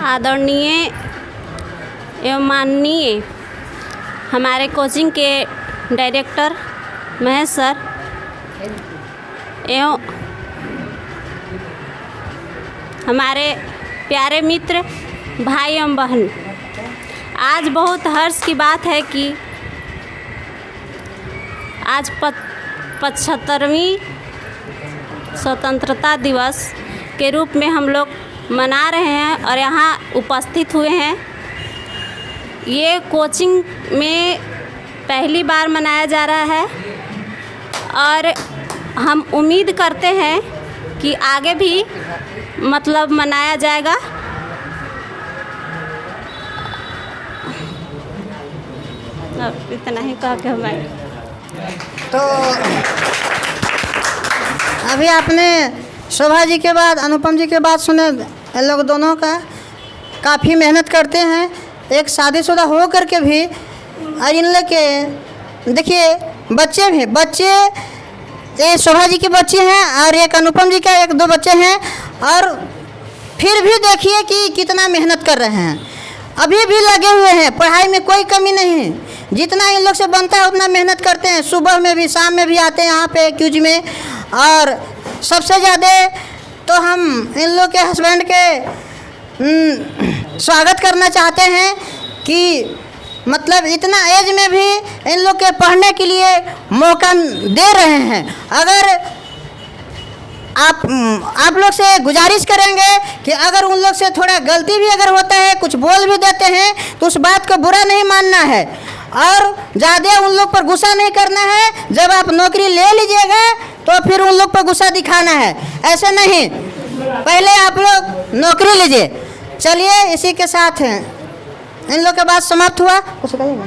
आदरणीय एवं माननीय हमारे कोचिंग के डायरेक्टर महेश सर एवं हमारे प्यारे मित्र भाई एवं बहन, आज बहुत हर्ष की बात है कि आज 75वीं स्वतंत्रता दिवस के रूप में हम लोग मना रहे हैं और यहाँ उपस्थित हुए हैं। ये कोचिंग में पहली बार मनाया जा रहा है और हम उम्मीद करते हैं कि आगे भी मतलब मनाया जाएगा। अब इतना ही कह के मैं तो अभी आपने शोभा जी के बाद अनुपम जी के बाद सुने, इन लोग दोनों का काफ़ी मेहनत करते हैं, एक शादीशुदा हो करके भी। और इन लोग के देखिए बच्चे ये शोभा जी के बच्चे हैं और एक अनुपम जी का एक दो बच्चे हैं, और फिर भी देखिए कि कितना मेहनत कर रहे हैं, अभी भी लगे हुए हैं, पढ़ाई में कोई कमी नहीं। जितना इन लोग से बनता है उतना मेहनत करते हैं, सुबह में भी शाम में भी आते हैं यहाँ पे क्यूज में। और सबसे ज़्यादा तो हम इन लोग के हस्बैंड के स्वागत करना चाहते हैं कि मतलब इतना एज में भी इन लोग के पढ़ने के लिए मौका दे रहे हैं। अगर आप लोग से गुजारिश करेंगे कि अगर उन लोग से थोड़ा गलती भी अगर होता है, कुछ बोल भी देते हैं, तो उस बात को बुरा नहीं मानना है और ज़्यादा उन लोग पर गुस्सा नहीं करना है। जब आप नौकरी ले लीजिएगा तो फिर उन लोग पर गुस्सा दिखाना है, ऐसे नहीं, पहले आप लोग नौकरी लीजिए। चलिए, इसी के साथ इन लोग का बात समाप्त हुआ। कुछ कहिएगा?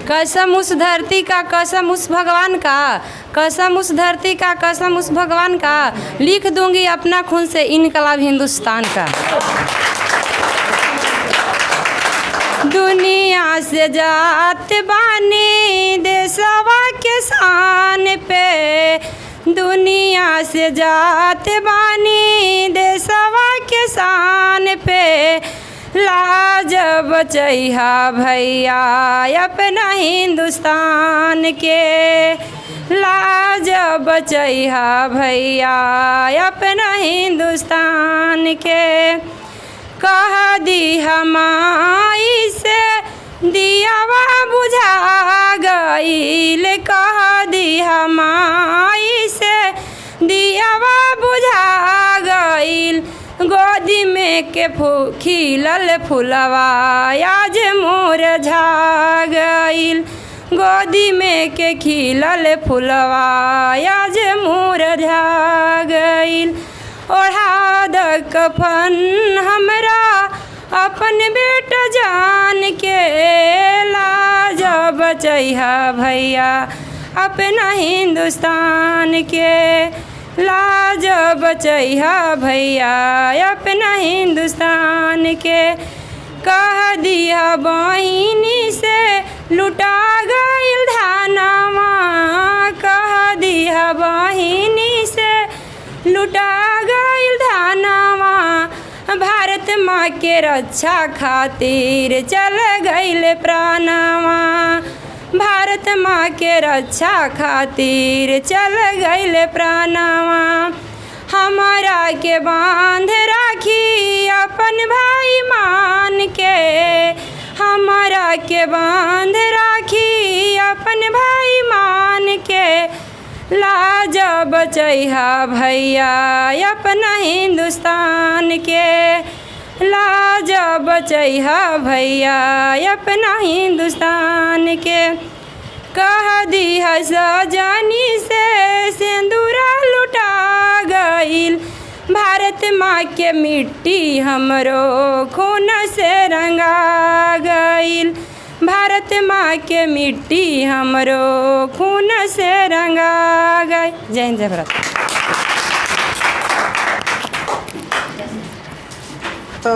कसम उस धरती का, कसम उस भगवान का, कसम उस धरती का, कसम उस भगवान का, लिख दूंगी अपना खून से इनकलाब हिंदुस्तान का। दुनिया से जात बानी देशवा के शान पे, दुनिया से जात बानी देशवा के शान पे, लाज बचैहा भैया अपना हिंदुस्तान के, लाज बचैहा भैया अपना हिंदुस्तान के। कह दी हमाई से दियावा बुझा गईल, कह दी हमाई से दियावा बुझा गईल, गोदी में के खिलल फुलवा आज मुरझा गईल, गोदी में के खिलल फुलवा आज मुरझा गईल। ओढ़ा द कफन हमरा अपन बेटा जान के, लाज बचैहा भैया अपना हिंदुस्तान के, लाज बचैहा भैया अपना हिंदुस्तान के। कह दिया बहिनी से लुटा गईल धानवा, कह दिया बहिनी से लुटा गईल धानवा, भारत माँ के रक्षा खातिर चल गईल प्राणवा, भारत माँ के रक्षा खातिर चल गईल प्राणवा। हमारा के बांध राखी अपन भाई मान के, हमारा के बांध राखी अपन भाई मान के, लाज बचैहा भैया अपना हिंदुस्तान के, लाज बचैहा भैया अपना हिंदुस्तान के। कह दिया सजनी से सिंदूरा लुटा गईल, भारत माँ के मिट्टी हमरो खून से रंगा गईल, भारत माँ के मिट्टी हमरो खून से रंगा गई। जय हिंद, जय भारत। तो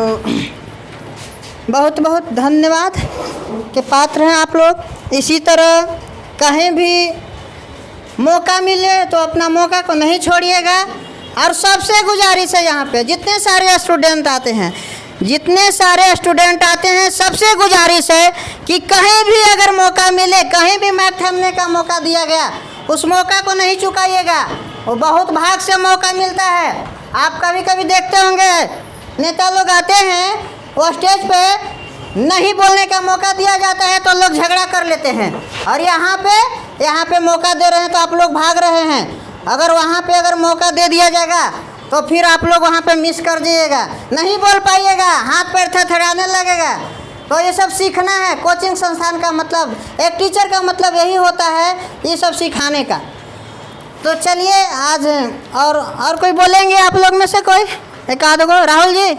बहुत बहुत धन्यवाद के पात्र हैं आप लोग। इसी तरह कहीं भी मौका मिले तो अपना मौका को नहीं छोड़िएगा। और सबसे गुजारिश है यहाँ पे जितने सारे स्टूडेंट आते हैं, सबसे गुजारिश है कि कहीं भी अगर मौका मिले, कहीं भी माइक थमने का मौका दिया गया, उस मौका को नहीं चुकाइएगा। वो बहुत भाग से मौका मिलता है। आप कभी कभी देखते होंगे नेता लोग आते हैं, वो स्टेज पे नहीं बोलने का मौका दिया जाता है तो लोग झगड़ा कर लेते हैं, और यहाँ पे मौका दे रहे हैं तो आप लोग भाग रहे हैं। अगर वहाँ पे अगर मौका दे दिया जाएगा तो फिर आप लोग वहाँ पे मिस कर दिएगा, नहीं बोल पाइएगा, हाथ पैर थरथराने लगेगा। तो ये सब सीखना है। कोचिंग संस्थान का मतलब, एक टीचर का मतलब यही होता है, ये सब सिखाने का। तो चलिए आज और कोई बोलेंगे आप लोग में से कोई एक आध गो? राहुल जी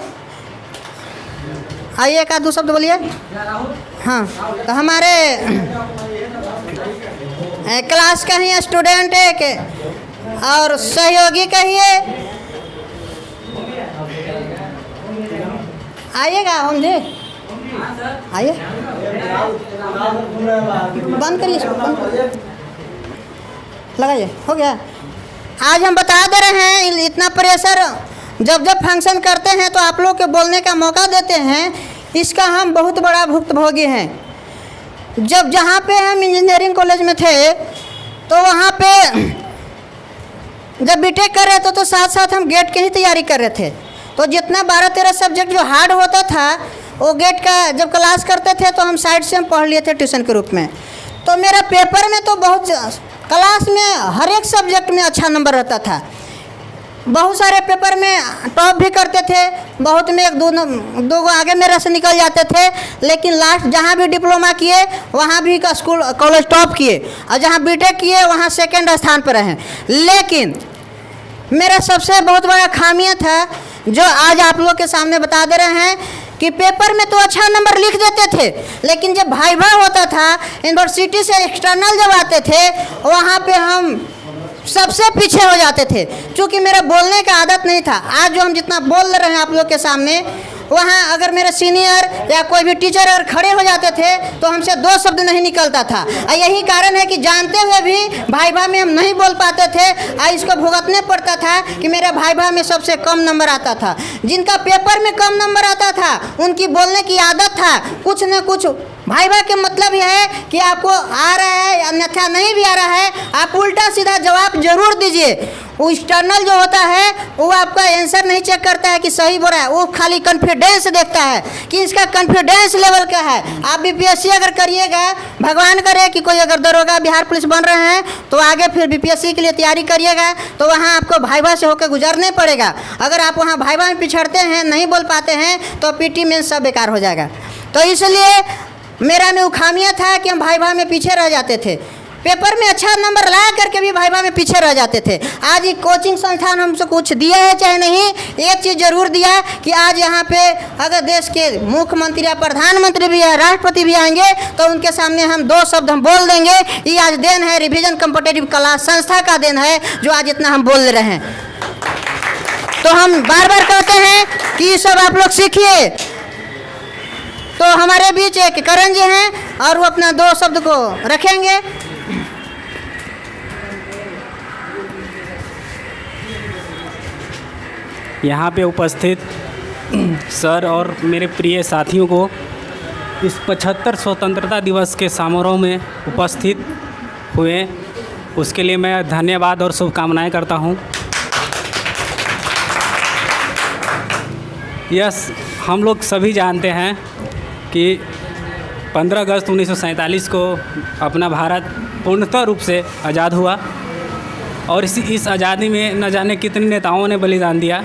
आइए, एक आध दो शब्द बोलिए। हाँ, तो हमारे क्लास का ही स्टूडेंट है कि और सहयोगी कहिए, आइएगा हम जी, आइए। बंद करिए, लगाइए, हो गया। आज हम बता दे रहे हैं, इतना प्रेशर जब फंक्शन करते हैं तो आप लोग के बोलने का मौका देते हैं, इसका हम बहुत बड़ा भुक्तभोगी हैं। जहाँ पे हम इंजीनियरिंग कॉलेज में थे तो वहाँ पे जब बीटेक कर रहे थे तो साथ साथ हम गेट की ही तैयारी कर रहे थे। तो जितना 12-13 सब्जेक्ट जो हार्ड होता था वो गेट का जब क्लास करते थे तो हम साइड से हम पढ़ लिए थे ट्यूशन के रूप में। तो मेरा पेपर में तो बहुत, क्लास में हर एक सब्जेक्ट में अच्छा नंबर रहता था। बहुत सारे पेपर में टॉप भी करते थे, बहुत में एक दो आगे मेरे से निकल जाते थे। लेकिन लास्ट जहाँ भी डिप्लोमा किए वहाँ भी स्कूल कॉलेज टॉप किए, और जहाँ बीटेक किए वहाँ सेकंड स्थान पर रहे। लेकिन मेरा सबसे बहुत बड़ा खामियां था जो आज आप लोग के सामने बता दे रहे हैं कि पेपर में तो अच्छा नंबर लिख देते थे, लेकिन जब वाइवा होता था, यूनिवर्सिटी से एक्सटर्नल जब आते थे, वहाँ पे हम सबसे पीछे हो जाते थे, क्योंकि मेरा बोलने का आदत नहीं था। आज जो हम जितना बोल रहे हैं आप लोग के सामने, वहाँ अगर मेरे सीनियर या कोई भी टीचर अगर खड़े हो जाते थे तो हमसे 2 शब्द नहीं निकलता था। और यही कारण है कि जानते हुए भी वाइवा में हम नहीं बोल पाते थे, और इसको भुगतने पड़ता था कि मेरा वाइवा में सबसे कम नंबर आता था। जिनका पेपर में कम नंबर आता था उनकी बोलने की आदत था कुछ न कुछ। वाइवा के मतलब यह है कि आपको आ रहा है, अन्यथा नहीं भी आ रहा है, आप उल्टा सीधा जवाब जरूर दीजिए। वो एक्सटर्नल जो होता है वो आपका आंसर नहीं चेक करता है कि सही बोल रहा है, वो खाली कॉन्फिडेंस देखता है कि इसका कॉन्फिडेंस लेवल क्या है। आप बीपीएससी अगर करिएगा, भगवान करे कि कोई अगर दरोगा बिहार पुलिस बन रहे हैं तो आगे फिर बीपीएससी के लिए तैयारी करिएगा तो वहाँ आपको वाइवा से होकर गुजरने पड़ेगा। अगर आप वहाँ वाइवा में पिछड़ते हैं, नहीं बोल पाते हैं, तो पीटी में सब बेकार हो जाएगा। तो इसलिए मेरा में वो खामियाँ था कि हम वाइवा में पीछे रह जाते थे, पेपर में अच्छा नंबर ला करके भी वाइवा में पीछे रह जाते थे। आज ये कोचिंग संस्थान हमसे कुछ दिया है चाहे नहीं, एक चीज़ जरूर दिया कि आज यहाँ पे अगर देश के मुख्यमंत्री या प्रधानमंत्री भी है, राष्ट्रपति भी आएंगे तो उनके सामने हम 2 शब्द हम बोल देंगे। ये आज देन है रिवीजन कॉम्पिटिटिव क्लास संस्था का देन है जो आज इतना हम बोल रहे हैं। तो हम बार बार कहते हैं कि ये सब आप लोग सीखिए। तो हमारे बीच एक करण जी हैं और वो अपना 2 शब्द को रखेंगे। यहाँ पे उपस्थित सर और मेरे प्रिय साथियों को इस 75 स्वतंत्रता दिवस के समारोह में उपस्थित हुए उसके लिए मैं धन्यवाद और शुभकामनाएं करता हूँ। यस, हम लोग सभी जानते हैं कि 15 अगस्त 1947 को अपना भारत पूर्णतः रूप से आज़ाद हुआ और इस आज़ादी में न जाने कितने नेताओं ने बलिदान दिया,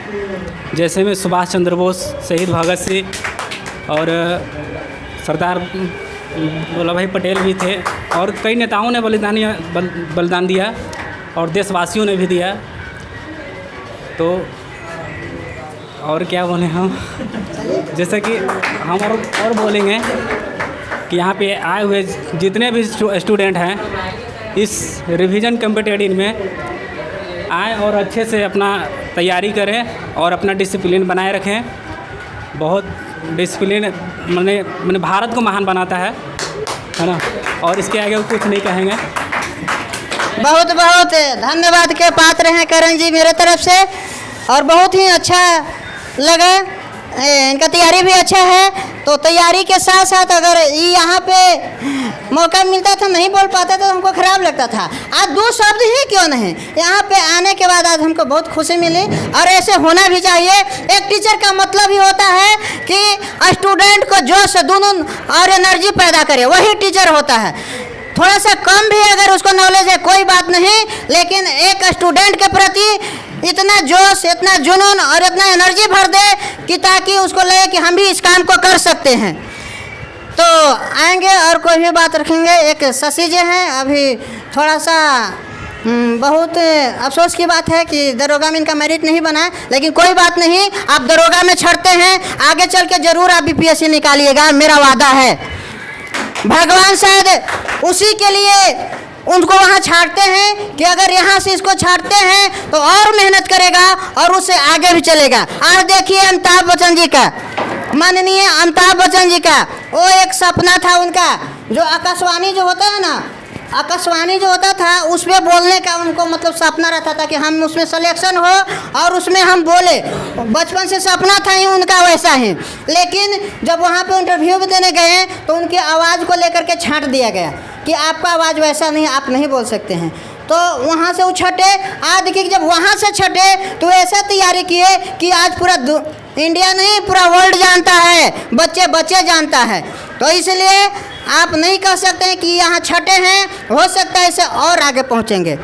जैसे में सुभाष चंद्र बोस, शहीद भगत सिंह और सरदार वल्लभ भाई पटेल भी थे और कई नेताओं ने बलिदान दिया और देशवासियों ने भी दिया। तो और क्या बोलें हम, जैसे कि हम और बोलेंगे कि यहाँ पे आए हुए जितने भी स्टूडेंट हैं इस रिवीजन कॉम्पिटिटिव में आए और अच्छे से अपना तैयारी करें और अपना डिसिप्लिन बनाए रखें। बहुत डिसिप्लिन मैंने भारत को महान बनाता है ना। और इसके आगे कुछ नहीं कहेंगे। बहुत बहुत धन्यवाद के पात्र हैं करण जी मेरे तरफ से, और बहुत ही अच्छा लगा। इनका तैयारी भी अच्छा है। तो तैयारी के साथ साथ अगर यहाँ पे मौका मिलता था, नहीं बोल पाता तो हमको खराब लगता था। आज 2 शब्द ही क्यों नहीं, यहाँ पे आने के बाद आज हमको बहुत खुशी मिली, और ऐसे होना भी चाहिए। एक टीचर का मतलब ही होता है कि स्टूडेंट को जोश, जुनून और एनर्जी पैदा करे, वही टीचर होता है। थोड़ा सा कम भी अगर उसको नॉलेज है कोई बात नहीं, लेकिन एक स्टूडेंट के प्रति इतना जोश, इतना जुनून और इतना एनर्जी भर दे कि ताकि उसको लगे कि हम भी इस काम को कर सकते हैं। तो आएंगे और कोई भी बात रखेंगे। एक शशि जी हैं, अभी थोड़ा सा बहुत अफसोस की बात है कि दरोगा में इनका मेरिट नहीं बना, लेकिन कोई बात नहीं, आप दरोगा में छड़ते हैं, आगे चल के जरूर आप बीपीएससी निकालिएगा, मेरा वादा है। भगवान शायद उसी के लिए उनको वहाँ छाड़ते हैं कि अगर यहाँ से इसको छाड़ते हैं तो और मेहनत करेगा और उससे आगे भी चलेगा। और देखिए अमिताभ बच्चन जी का, माननीय अमिताभ बच्चन जी का वो एक सपना था उनका, जो आकाशवाणी जो होता है ना, आकाशवाणी जो होता था उसमें बोलने का उनको मतलब सपना रहता था कि हम उसमें सिलेक्शन हो और उसमें हम बोले। बचपन से सपना था ही उनका वैसा ही, लेकिन जब वहाँ पे इंटरव्यू भी देने गए तो उनकी आवाज़ को लेकर के छांट दिया गया कि आपका आवाज़ वैसा नहीं, आप नहीं बोल सकते हैं। तो वहाँ से वो छटे। आज देखिए जब वहाँ से छटे तो ऐसा तैयारी किए कि आज पूरा इंडिया नहीं पूरा वर्ल्ड जानता है, बच्चे बच्चे जानता है। तो इसलिए आप नहीं कह सकते हैं कि यहाँ छठे हैं, हो सकता है इससे और आगे पहुँचेंगे।